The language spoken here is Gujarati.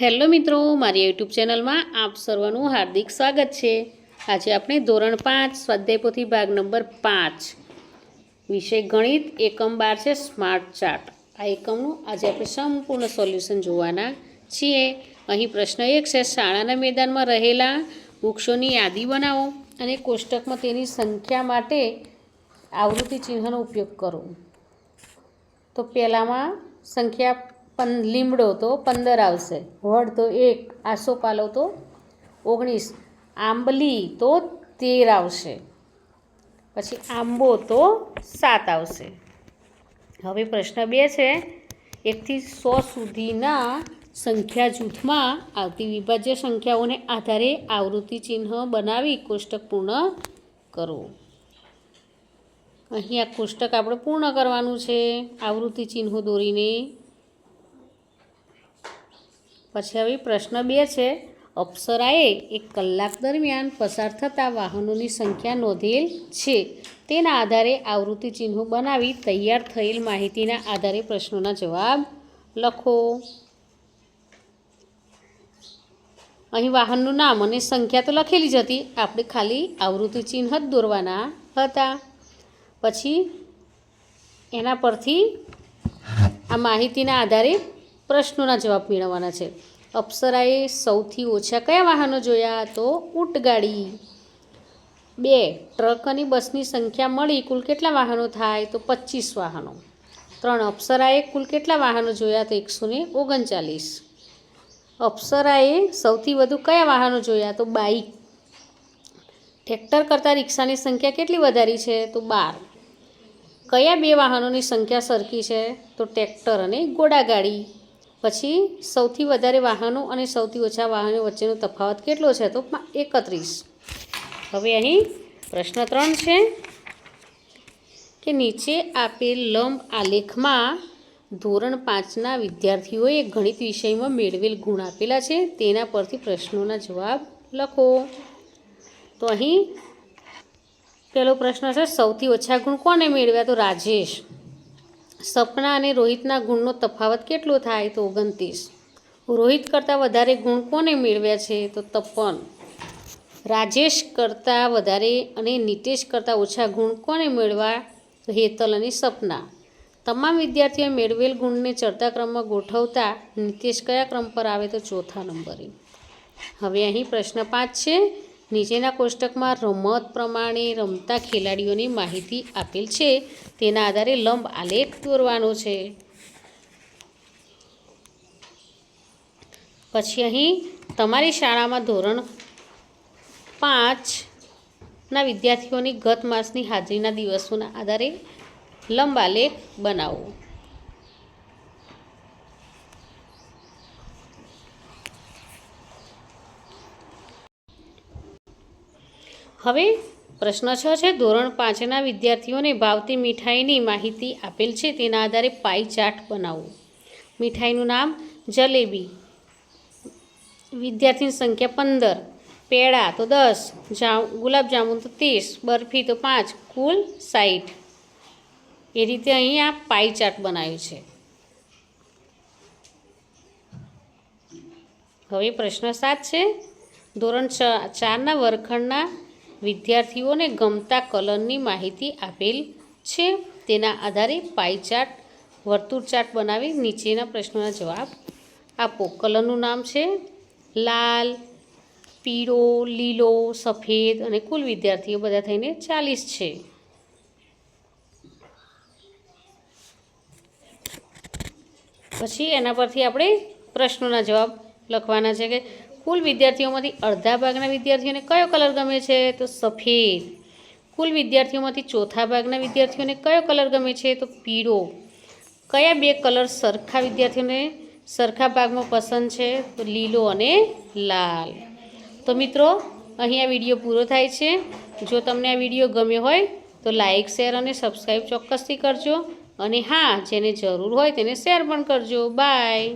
હેલો મિત્રો, મારી યુટ્યુબ ચેનલમાં આપ સર્વનું હાર્દિક સ્વાગત છે। આજે આપણે ધોરણ 5 સ્વાધ્યાય પોથી ભાગ નંબર 5 વિષય ગણિત એકમ 12 છે સ્માર્ટ ચાર્ટ। આ એકમનું આજે આપણે સંપૂર્ણ સોલ્યુશન જોવાના છીએ। અહીં પ્રશ્ન 1 છે, શાળાના મેદાનમાં રહેલા વૃક્ષોની યાદી બનાવો અને કોષ્ટકમાં તેની સંખ્યા માટે આવૃત્તિ ચિહ્નનો ઉપયોગ કરો। તો પહેલામાં સંખ્યા લીમડો તો 15 આવશે, વડ તો 1, આસોપાલવ તો 19, આંબલી તો 13 આવશે, પછી આંબો તો 7 આવશે। હવે પ્રશ્ન 2 છે, 1 થી 100 સુધીના સંખ્યા જૂથમાં આવતી વિભાજ્ય સંખ્યાઓને આધારે આવૃત્તિ ચિહ્ન બનાવી કોષ્ટક પૂર્ણ કરો। અહીં આ કોષ્ટક આપણે પૂર્ણ કરવાનું છે આવૃત્તિ ચિહ્નો દોરીને। પછી હવે પ્રશ્ન 2 છે, અપ્સરાએ 1 કલાક દરમિયાન પસાર થતા વાહનોની સંખ્યા નોંધેલ છે, તેના આધારે આવૃત્તિ ચિહ્નો બનાવી તૈયાર થયેલ માહિતીના આધારે પ્રશ્નોના જવાબ લખો। અહીં વાહનનું નામ અને સંખ્યા તો લખેલી જ હતી, આપણે ખાલી આવૃત્તિ ચિહ્ન જ દોરવાના હતા। પછી એના પરથી આ માહિતીના આધારે પ્રશ્નોના જવાબ મેળવવાના છે। અપ્સરાએ સૌથી ઓછા કયા વાહનો જોયા? તો ઊંટગાડી। 2, ટ્રક અને બસની સંખ્યા મળી કુલ કેટલા વાહનો થાય? તો 25 વાહનો। 3, અપ્સરાએ કુલ કેટલા વાહનો જોયા? તો 139। અપ્સરાએ સૌથી વધુ કયા વાહનો જોયા? તો બાઇક। ટ્રેક્ટર કરતાં રિક્ષાની સંખ્યા કેટલી વધારી છે? તો 12। કયા 2 વાહનોની સંખ્યા સરખી છે? તો ટ્રેક્ટર અને ઘોડાગાડી। પછી સૌથી વધારે વાહનો અને સૌથી ઓછા વાહનો વચ્ચેનો તફાવત કેટલો છે? તો 31। હવે અહીં પ્રશ્ન 3 છે કે નીચે આપેલ લંબ આલેખમાં ધોરણ 5ના વિદ્યાર્થીઓએ ગણિત વિષયમાં મેળવેલ ગુણ આપેલા છે, તેના પરથી પ્રશ્નોના જવાબ લખો। તો અહીં પહેલો પ્રશ્ન છે, સૌથી ઓછા ગુણ કોને મેળવ્યા? તો રાજેશ। સપના અને રોહિતના ગુણનો તફાવત કેટલો થાય? તો 29। રોહિત કરતાં વધારે ગુણ કોને મેળવ્યા છે? તો 53। રાજેશ કરતાં વધારે અને નિતેશ કરતાં ઓછા ગુણ કોને મેળવ્યા? તો હેતલ અને સપના। તમામ વિદ્યાર્થીઓએ મેળવેલ ગુણને ચડતા ક્રમમાં ગોઠવતા નિતેશ કયા ક્રમ પર આવે? તો ચોથા નંબરે। હવે અહીં પ્રશ્ન 5 છે, નીચેના કોષ્ટકમાં રમત પ્રમાણે રમતા ખેલાડીઓની માહિતી આપેલ છે, તેના આધારે લંબ આલેખ દોરવાનો છે। પછી અહીં તમારી શાળામાં ધોરણ 5ના વિદ્યાર્થીઓની ગત માસની હાજરીના દિવસોના આધારે લંબ આલેખ બનાવો। હવે પ્રશ્ન 6 છે, ધોરણ 5ના વિદ્યાર્થીઓને ભાવતી મીઠાઈની માહિતી આપેલ છે, તેના આધારે પાઈ ચાર્ટ બનાવો। મીઠાઈનું નામ જલેબી, વિદ્યાર્થીની સંખ્યા 15, પેડા તો 10, ગુલાબજાંબુ તો 30, બરફી તો 5, કુલ 60। એ રીતે અહીં આ પાઈ ચાર્ટ બનાવ્યું છે। હવે પ્રશ્ન 7 છે, ધોરણ 4ના વર્ગખંડના વિદ્યાર્થીઓને ગમતા કલરની માહિતી આપેલ છે, તેના આધારે પાઈ ચાર્ટ વર્તુળ ચાર્ટ બનાવી નીચેના પ્રશ્નોના જવાબ આપો। કલરનું નામ છે લાલ, પીળો, લીલો, સફેદ અને કુલ વિદ્યાર્થીઓ બધા થઈને 40 છે। પછી એના પરથી આપણે પ્રશ્નોના જવાબ લખવાના છે કે કુલ વિદ્યાર્થીઓમાંથી અડધા ભાગના વિદ્યાર્થીઓને કયો કલર ગમે છે? તો સફેદ। કુલ વિદ્યાર્થીઓમાંથી ચોથા ભાગના વિદ્યાર્થીઓને કયો કલર ગમે છે? તો પીળો। કયા 2 કલર સરખા વિદ્યાર્થીઓને સરખા ભાગમાં પસંદ છે? તો લીલો અને લાલ। તો મિત્રો, અહીં આ વિડીયો પૂરો થાય છે। જો તમને આ વિડીયો ગમ્યો હોય તો લાઇક, શેર અને સબસ્ક્રાઈબ ચોક્કસથી કરજો, અને હા, જેને જરૂર હોય તેને શેર પણ કરજો। બાય।